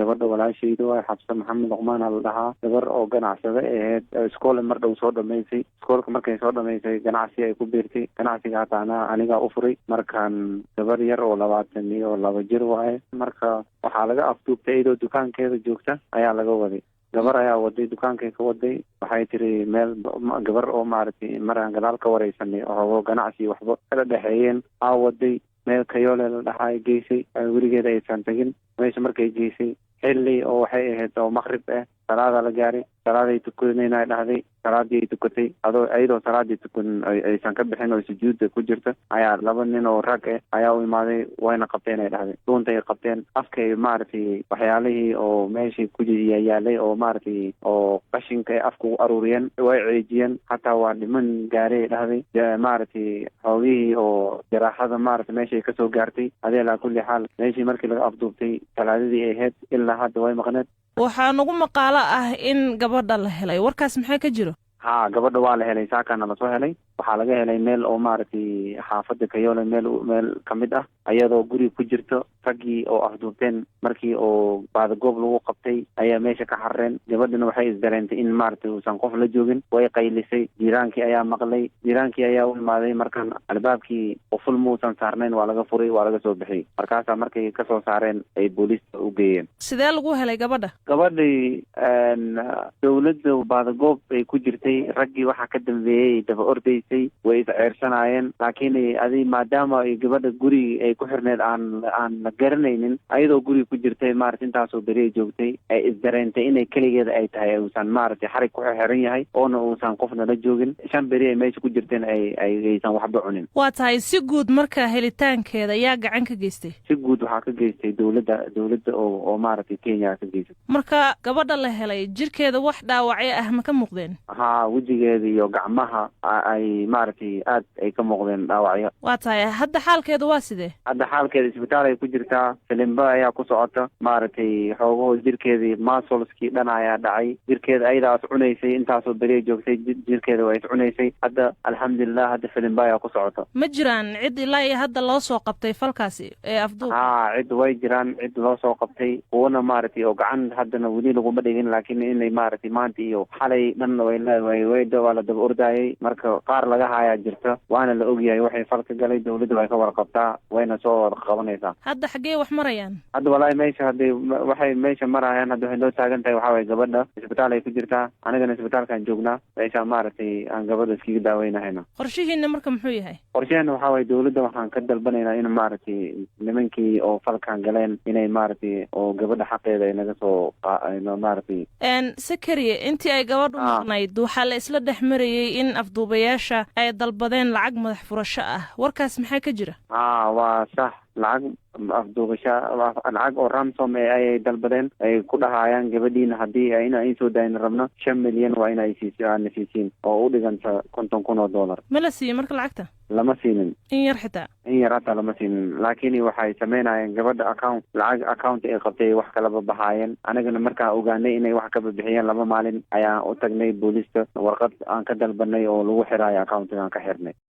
gabadha walaashayda waa Xabsa Maxamed Luqmaan la dhahaa, gabar oo ganacsade ahayd, iskool mar dhow soo dhamaysay. Iskoolka markay soo dhamaysay ganacsi ay ku biirtay, ganacsiga hataana aniga u furay. Markaan gabar yar oo 22 jir waaye, marka waxaa laga afduubtay iyadoo dukaankeeda joogta ayaa laga waday. gabar ayaa waday dukaankay ka waday, waxay tiri meel gabar oo maaragtay maraan gadaal ka wareysanay oo ganacsi waxba kala dhaxeeyeen aa waday meel Kayoole la dhahay geysay, weligeeda aysan tagin. meesha markay geysay xilli oo waxay ahayd oo maqrib salaada la gaaray, salaaday tukanayna dhahday, salaadii tukatay ayadoo salaadii tukan aysan ka bixin oo sujuud ku jirta ayaa laba nin oo rag ayaa u imaaday, wayna qabteen ay dhahday. duuntay qabteen, afkay maaragtay waxyaalihii oo meeshii ku yaalay oo maaragtay oo qashinka ay afku u aruuriyeen, way ceejiyeen, hataa waa dhiman gaaray dhahday. maaragtay xoogihii oo jaraaxada maaragtay meeshay kasoo gaartay. adeelaa kulli xaal meeshii markii laga afduubtay talaadadii ay ahayd ilaa hadda way maqneed. waxaa nagu maqaalo ah in gabadha la helay, warkaas maxaa ka jiro? gabadha waa la helay, saakana lasoo helay. waxaa laga helay meel oo maaragtay xaafada Kayoole meel kamid ah, ayadoo guri ku jirto. raggii oo afduubteen markii oo baadagoob lagu qabtay ayaa meesha ka xarreen. gabadhana waxay isdareentay in maaragtay uusan qof la joogin, way qaylisay. jiiraankii ayaa maqlay, jiiraankii ayaa u imaaday. markaan albaabkii quful muusan saarnayn waa laga furay, waa laga soo bixiyey. markaasaa markay kasoo saareen ay booliista u geeyeen. sidee lagu helay gabadha? gabadhii dawladda baadagoob ay ku jirtay, raggii waxaa ka dambeeyey daba ordaysay, way isceersanaayeen. laakiin maadaama ay gabadha guri ay ku xirneed aan la garanaynin, ayadoo guri ku jirtay maaragtay intaasoo beri joogtay, ay isdareentay inay keligeeda ay tahay, uusan maaragtay xarig ku xiran yahay oona uusan qofna la joogin. 5 beri ay meesha ku jirteen aysan waxba cunin. waa tahay si guud marka helitaankeeda ayaa gacan ka geystay? si guud waxaa ka geystay dawladda oo maaragtay Kenya ka geystay. marka gabadha la helay jirkeeda wax dhaawacyo ah ma ka muuqdeen? wejigeeda iyo gacmaha ay maaragtay aad ay ka muuqdeen dhaawacyo. waa tahay hadda xaalkeeda waa sidee? hadda xaalkeeda isbitaal ay ku jirtaa, filimba ayaa ku socota. maaragtay xoogahoo jirkeedii masolskii dhan ayaa dhacay. jirkeeda ayadaas cunaysay, intaasoo beri joogtay, jirkeeda waa is cunaysay. hadda alxamdulilah hadda filimba ayaa ku socota. ma jiraan cid ilaa iyo hadda loo soo qabtay falkaasi ee afduub? cid way jiraan, cid loo soo qabtay. kuwana maaragtay oo gacan haddana weli laguma dhigin, laakiin inay maaragtay maanta iyo xalay dhan waa la daba ordaayay. marka qaar laga haayaa jirta, waana la ogyahay waxay falka galay. dawladda way ka warqabtaa, wayna soo qabanaysaa. hadda xaggee wax marayaan? hadda walaahi meesha waxay meesha marayaan. hadda waxay loo taagan tahay waxaa waye gabadha isbitaal ay ku jirtaa, anigana isbitaalkaan joognaa. meesha maaragtay aan gabadha iskaga daaweynahayna. qorshihiina marka muxuu yahay? qorshaheena waxaa waye dawladda waxaan ka dalbanaynaa in maaragtay nimankii oo falkan galeen inay maaragtay oo gabadha xaqeeda ay naga soo maaragtay. sakariye intii ay gabadhu maqnayd waxaa la isla dhex marayay in afduubayaasha ay dalbadeen lacag madax furasho ah, warkaas maxaa ka jira? waa sax. lacag lacag oo ransom ayay dalbadeen, ay ku dhahaayaan gabadhiina haddii in soo daayin rabno 5 milyan waa in ay siisiin oo u dhiganta $50,000. ma la siiyey marka lacagta? lama siinin. in yar xitaa? in yar hataa lama siinin. laakiin waxay sameynayeen gabadha lacag account ay qabtay wax kalaba bahaayeen. anigana markaa ogaanay inay wax ka bixiyeen 2 maalin ayaan u tagnay booliista, warqad aan ka dalbanay oo lagu xiraayo accountigaan ka xirnay.